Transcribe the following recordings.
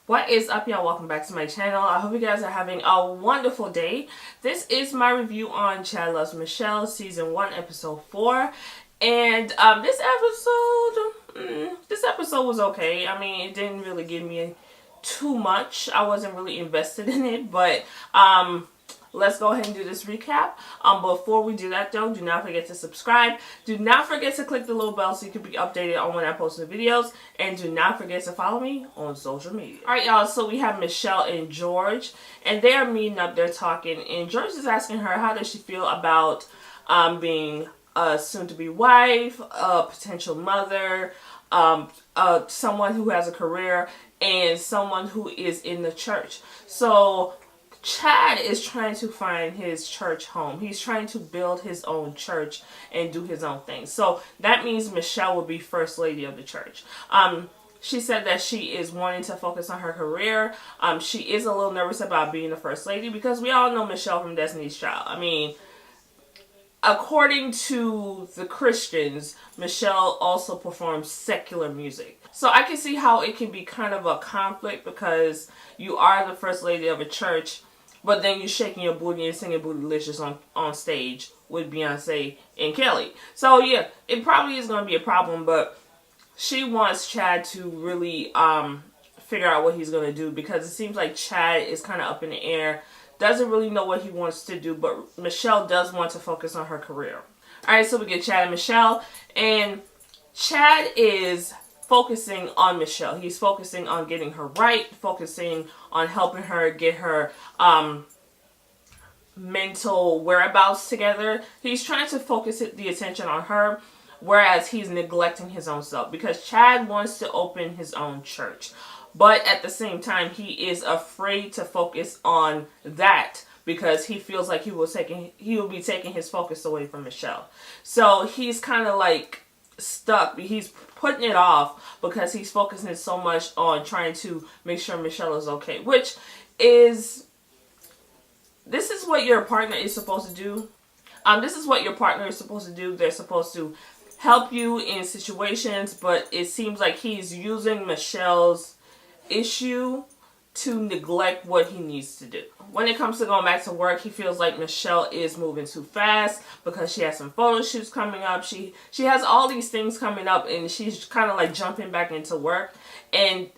What is up, y'all? Welcome back to my channel. I hope you guys are having a wonderful day. This is my review on Chad Loves Michelle season 1 episode 4. And this episode was okay. I mean, it didn't really give me too much. I wasn't really invested in it, but let's go ahead and do this recap. Before we do that though, do not forget to subscribe. Do not forget to click the little bell so you can be updated on when I post new videos. And do not forget to follow me on social media. Alright, y'all, so we have Michelle and George, and they are meeting up, they're talking, and George is asking her how does she feel about being a soon-to-be wife, a potential mother, someone who has a career, and someone who is in the church. So Chad is trying to find his church home. He's trying to build his own church and do his own thing. So that means Michelle will be first lady of the church. She said that she is wanting to focus on her career. She is a little nervous about being the first lady because we all know Michelle from Destiny's Child. I mean, according to the Christians, Michelle also performs secular music. So I can see how it can be kind of a conflict because you are the first lady of a church, but then you're shaking your booty and singing Bootylicious on stage with Beyonce and Kelly. So yeah, it probably is going to be a problem, but she wants Chad to really figure out what he's going to do because it seems like Chad is kind of up in the air. Doesn't really know what he wants to do, but Michelle does want to focus on her career. Alright, so we get Chad and Michelle, and Chad is focusing on Michelle. He's focusing on getting her right, focusing on helping her get her mental whereabouts together. He's trying to focus the attention on her, whereas he's neglecting his own self because Chad wants to open his own church. But at the same time, he is afraid to focus on that because he feels like he will be taking his focus away from Michelle. So he's kind of like stuck. He's putting it off because he's focusing so much on trying to make sure Michelle is okay. This is what your partner is supposed to do. This is what your partner is supposed to do. They're supposed to help you in situations, but it seems like he's using Michelle's issue to neglect what he needs to do. When it comes to going back to work, he feels like Michelle is moving too fast because she has some photo shoots coming up. She has all these things coming up and she's kind of like jumping back into work. And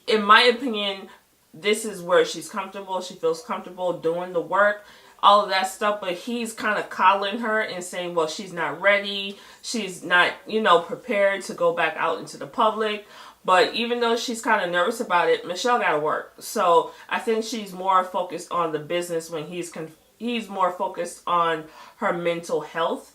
in my opinion, this is where she's comfortable. She feels comfortable doing the work, all of that stuff, but he's kind of coddling her and saying, well, she's not ready. She's not, prepared to go back out into the public. But even though she's kind of nervous about it, Michelle got to work. So I think she's more focused on the business when he's more focused on her mental health.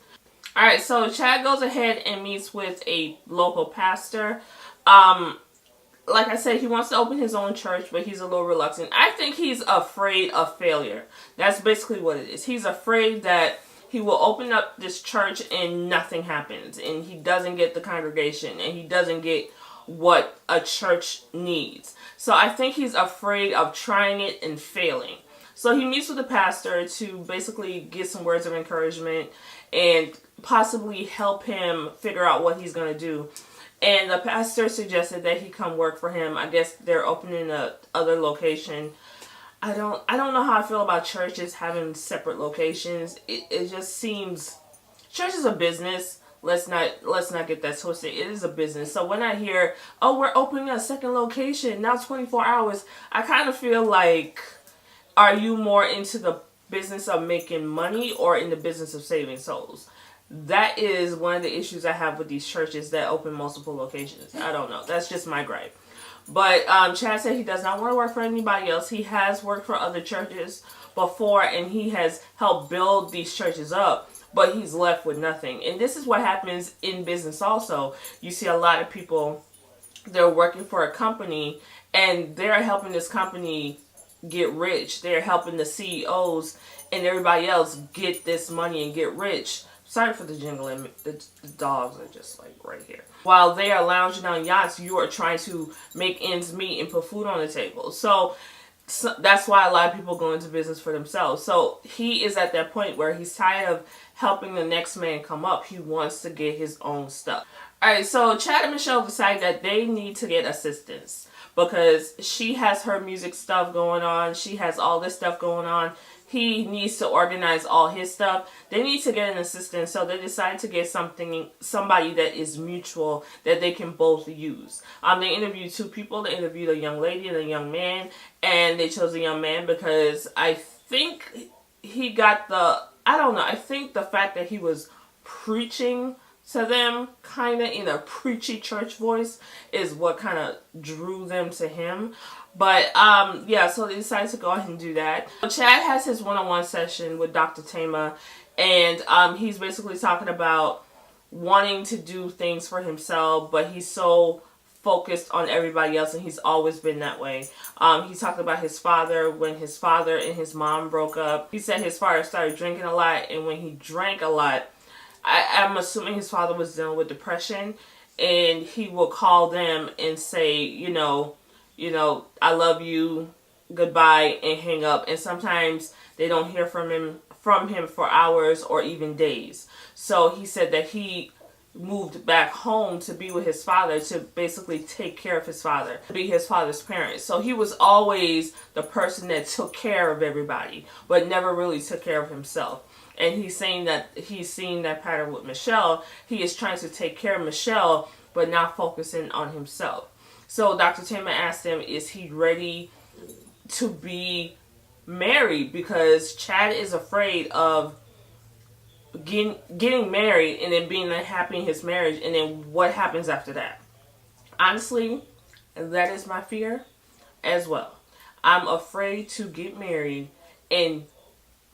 Alright, so Chad goes ahead and meets with a local pastor. Like I said, he wants to open his own church, but he's a little reluctant. I think he's afraid of failure. That's basically what it is. He's afraid that he will open up this church and nothing happens. And he doesn't get the congregation. And he doesn't get what a church needs. So I think he's afraid of trying it and failing. So he meets with the pastor to basically get some words of encouragement and possibly help him figure out what he's going to do. And the pastor suggested that he come work for him. I guess they're opening a other location. I don't know how I feel about churches having separate locations. It just seems church is a business. Let's not get that twisted. It is a business. So when I hear, oh, we're opening a second location, now 24 hours, I kind of feel like, are you more into the business of making money or in the business of saving souls? That is one of the issues I have with these churches that open multiple locations. I don't know. That's just my gripe. But Chad said he does not want to work for anybody else. He has worked for other churches before and he has helped build these churches up. But he's left with nothing. And this is what happens in business also. You see a lot of people, they're working for a company and they're helping this company get rich. They're helping the CEOs and everybody else get this money and get rich. Sorry for the jingling. The dogs are just like right here. While they are lounging on yachts, you are trying to make ends meet and put food on the table. So So that's why a lot of people go into business for themselves. So he is at that point where he's tired of helping the next man come up. He wants to get his own stuff. All right, so Chad and Michelle decide that they need to get assistance because she has her music stuff going on. She has all this stuff going on. He needs to organize all his stuff. They need to get an assistant, so they decide to get somebody that is mutual that they can both use. They interviewed two people. They interviewed a young lady and a young man, and they chose the young man because I think he got I don't know. I think the fact that he was preaching to them kind of in a preachy church voice is what kind of drew them to him. But yeah, so they decided to go ahead and do that. Chad has his one-on-one session with Dr. Tama, and he's basically talking about wanting to do things for himself, but he's so focused on everybody else, and he's always been that way. He talked about his father, when his father and his mom broke up. He said his father started drinking a lot, and when he drank a lot, I'm assuming his father was dealing with depression, and he will call them and say, I love you, goodbye, and hang up. And sometimes they don't hear from him for hours or even days. So he said that he moved back home to be with his father, to basically take care of his father, to be his father's parent. So he was always the person that took care of everybody, but never really took care of himself. And he's saying that he's seeing that pattern with Michelle. He is trying to take care of Michelle, but not focusing on himself. So Dr. Tama asked him, is he ready to be married? Because Chad is afraid of getting married and then being unhappy in his marriage, and then what happens after that. Honestly, that is my fear as well. I'm afraid to get married and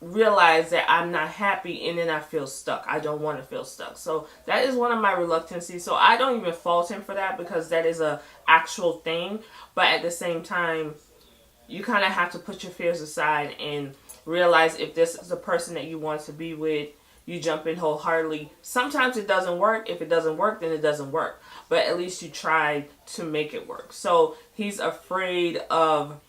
realize that I'm not happy, and then I feel stuck. I don't want to feel stuck. So that is one of my reluctancies. So I don't even fault him for that, because that is a actual thing. But at the same time, you kind of have to put your fears aside and realize if this is the person that you want to be with, you jump in wholeheartedly. Sometimes it doesn't work. If it doesn't work, then it doesn't work. But at least you tried to make it work. So he's afraid of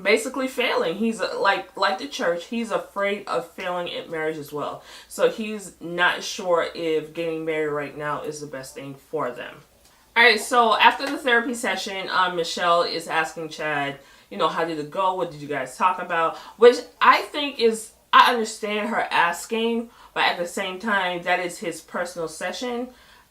basically failing. He's like the church, he's afraid of failing at marriage as well. So he's not sure if getting married right now is the best thing for them. Alright, so after the therapy session, Michelle is asking Chad, how did it go? What did you guys talk about? Which I think is, I understand her asking, but at the same time, that is his personal session.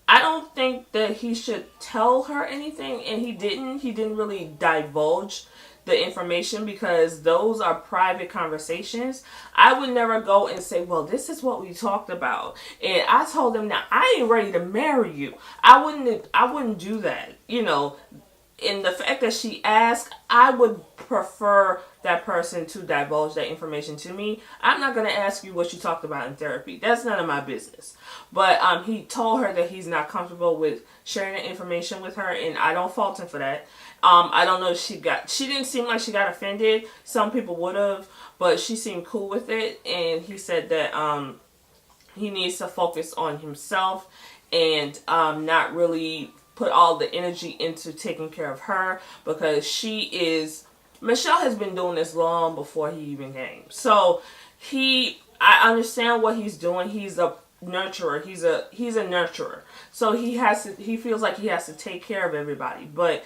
I don't think that he should tell her anything, and he didn't really divulge the information, because those are private conversations. I would never go and say, well, this is what we talked about, and I told him, now I ain't ready to marry you. I wouldn't do that. And the fact that she asked, I would prefer that person to divulge that information to me. I'm not going to ask you what you talked about in therapy. That's none of my business. But he told her that he's not comfortable with sharing the information with her, and I don't fault him for that. I don't know if she didn't seem like she got offended. Some people would have, but she seemed cool with it. And he said that he needs to focus on himself and not really put all the energy into taking care of her, because Michelle has been doing this long before he even came. So I understand what he's doing. He's a nurturer. He's a nurturer. So he feels like he has to take care of everybody, but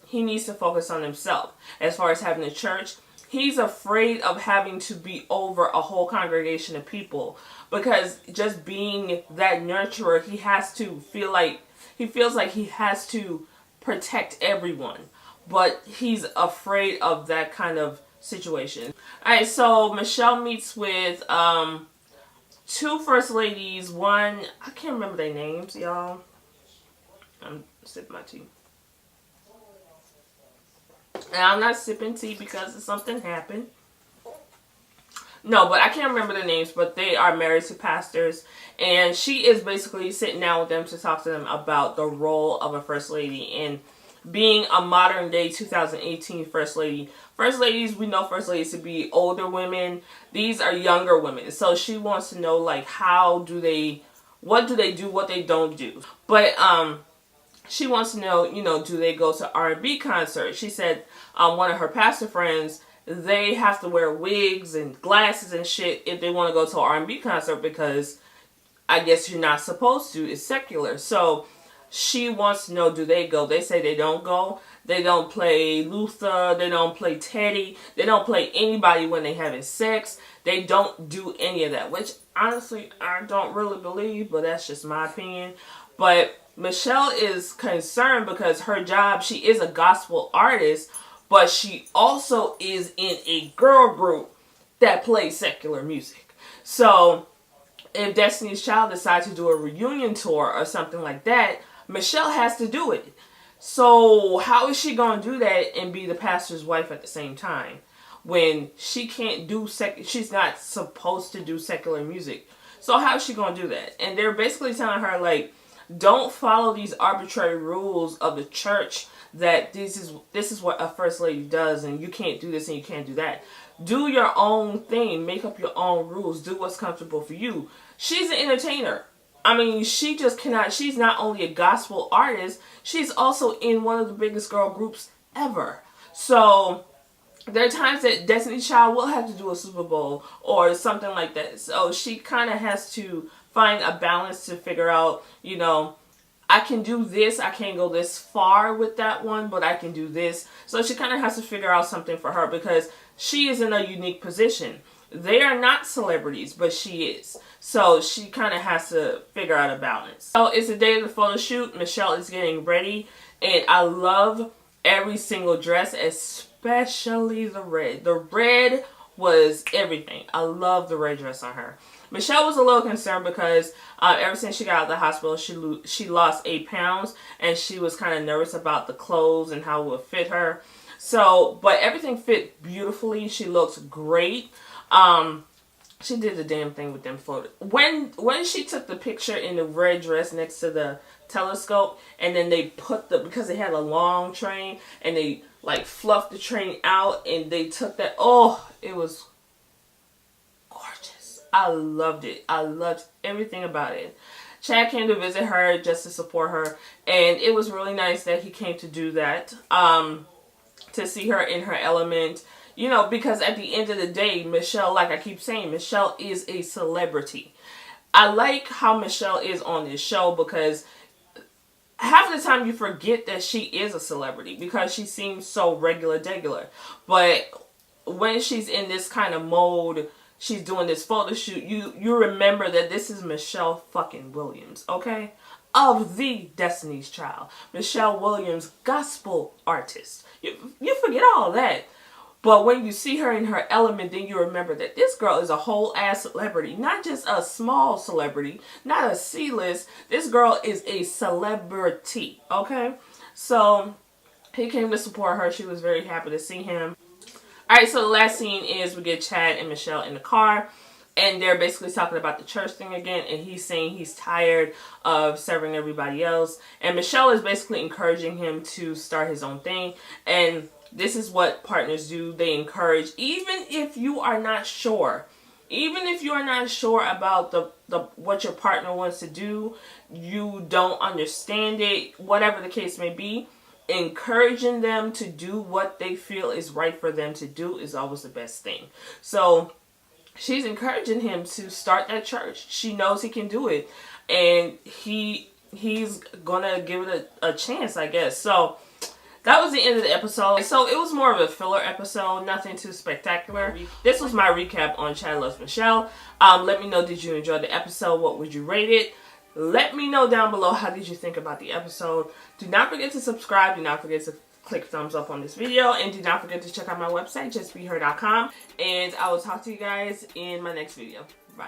he needs to focus on himself. As far as having a church, he's afraid of having to be over a whole congregation of people, because just being that nurturer, he feels like he has to protect everyone, but he's afraid of that kind of situation. Alright, so Michelle meets with two first ladies. One, I can't remember their names, y'all. I'm sipping my tea. And I'm not sipping tea because something happened. No, but I can't remember their names, but they are married to pastors. And she is basically sitting down with them to talk to them about the role of a first lady and being a modern day 2018 first lady. First ladies, we know first ladies to be older women. These are younger women. So she wants to know, like, what do they do, what they don't do. But she wants to know, do they go to R&B concerts? She said one of her pastor friends, they have to wear wigs and glasses and shit if they want to go to an R&B concert because I guess you're not supposed to. It's secular. So she wants to know, do they go? They say they don't go. They don't play Luther. They don't play Teddy. They don't play anybody when they having sex. They don't do any of that, which honestly I don't really believe, but that's just my opinion. But Michelle is concerned because her job, she is a gospel artist, but she also is in a girl group that plays secular music. So if Destiny's Child decides to do a reunion tour or something like that, Michelle has to do it. So how is she going to do that and be the pastor's wife at the same time when she can't do she's not supposed to do secular music? So how is she going to do that? And they're basically telling her, like, don't follow these arbitrary rules of the church that this is what a first lady does and you can't do this and you can't do that. Do your own thing. Make up your own rules. Do what's comfortable for you. She's an entertainer. I mean, she just cannot. She's not only a gospel artist, she's also in one of the biggest girl groups ever. So there are times that Destiny's Child will have to do a Super Bowl or something like that. So she kind of has to find a balance to figure out, I can do this. I can't go this far with that one, but I can do this. So she kind of has to figure out something for her because she is in a unique position. They are not celebrities, but she is. So she kind of has to figure out a balance. So it's the day of the photo shoot. Michelle is getting ready. And I love every single dress, especially the red. The red was everything. I love the red dress on her. Michelle was a little concerned because ever since she got out of the hospital, she lost 8 pounds. And she was kind of nervous about the clothes and how it would fit her. So, but everything fit beautifully. She looks great. She did the damn thing with them photos. When she took the picture in the red dress next to the telescope, and then they put because they had a long train, and they like fluffed the train out, and they took that. Oh, it was gorgeous. I loved it. I loved everything about it. Chad came to visit her just to support her, and it was really nice that he came to do that. To see her in her element. Because at the end of the day, Michelle, like I keep saying, Michelle is a celebrity. I like how Michelle is on this show because half the time you forget that she is a celebrity because she seems so regular. But when she's in this kind of mode, she's doing this photo shoot, you remember that this is Michelle fucking Williams, okay? Of the Destiny's Child. Michelle Williams, gospel artist. You forget all that. But when you see her in her element, then you remember that this girl is a whole ass celebrity. Not just a small celebrity. Not a C-list. This girl is a celebrity. Okay? So, he came to support her. She was very happy to see him. Alright, so the last scene is we get Chad and Michelle in the car. And they're basically talking about the church thing again. And he's saying he's tired of serving everybody else. And Michelle is basically encouraging him to start his own thing. And this is what partners do. They encourage, even if you are not sure. Even if you are not sure about what your partner wants to do, you don't understand it, whatever the case may be, encouraging them to do what they feel is right for them to do is always the best thing. So she's encouraging him to start that church. She knows he can do it. And he's gonna give it a chance, I guess. So that was the end of the episode. So it was more of a filler episode, nothing too spectacular. This was my recap on Chad Loves Michelle. Let me know, did you enjoy the episode? What would you rate it? Let me know down below, how did you think about the episode? Do not forget to subscribe. Do not forget to click thumbs up on this video. And do not forget to check out my website, justbeher.com. And I will talk to you guys in my next video. Bye.